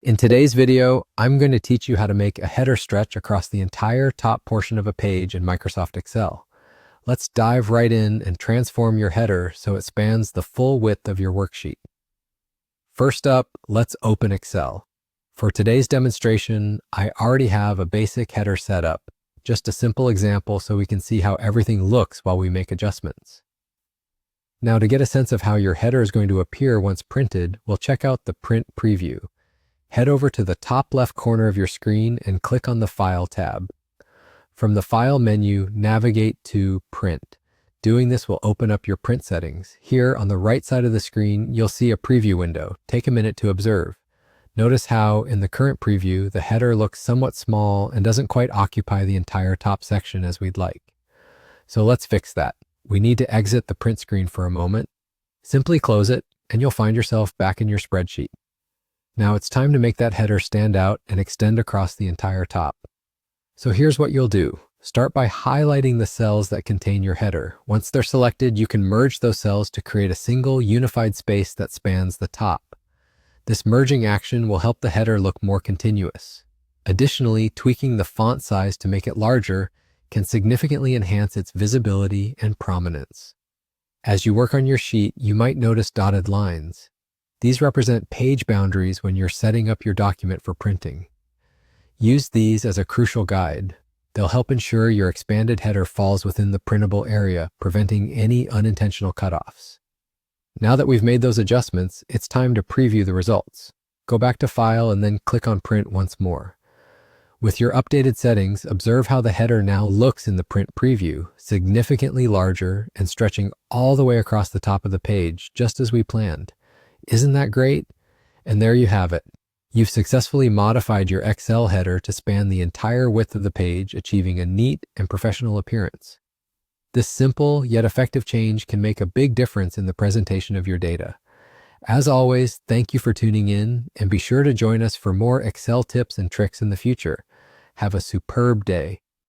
In today's video, I'm going to teach you how to make a header stretch across the entire top portion of a page in Microsoft Excel. Let's dive right in and transform your header so it spans the full width of your worksheet. First up, let's open Excel. For today's demonstration, I already have a basic header set up, just a simple example so we can see how everything looks while we make adjustments. Now, to get a sense of how your header is going to appear once printed, we'll check out the print preview. Head over to the top left corner of your screen and click on the File tab. From the File menu, navigate to Print. Doing this will open up your print settings. Here on the right side of the screen, you'll see a preview window. Take a minute to observe. Notice how, in the current preview, the header looks somewhat small and doesn't quite occupy the entire top section as we'd like. So let's fix that. We need to exit the print screen for a moment. Simply close it, and you'll find yourself back in your spreadsheet. Now it's time to make that header stand out and extend across the entire top. So here's what you'll do. Start by highlighting the cells that contain your header. Once they're selected, you can merge those cells to create a single unified space that spans the top. This merging action will help the header look more continuous. Additionally, tweaking the font size to make it larger can significantly enhance its visibility and prominence. As you work on your sheet, you might notice dotted lines. These represent page boundaries when you're setting up your document for printing. Use these as a crucial guide. They'll help ensure your expanded header falls within the printable area, preventing any unintentional cutoffs. Now that we've made those adjustments, it's time to preview the results. Go back to File and then click on Print once more. With your updated settings, observe how the header now looks in the print preview, significantly larger and stretching all the way across the top of the page, just as we planned. Isn't that great? And there you have it. You've successfully modified your Excel header to span the entire width of the page, achieving a neat and professional appearance. This simple yet effective change can make a big difference in the presentation of your data. As always, thank you for tuning in, and be sure to join us for more Excel tips and tricks in the future. Have a superb day.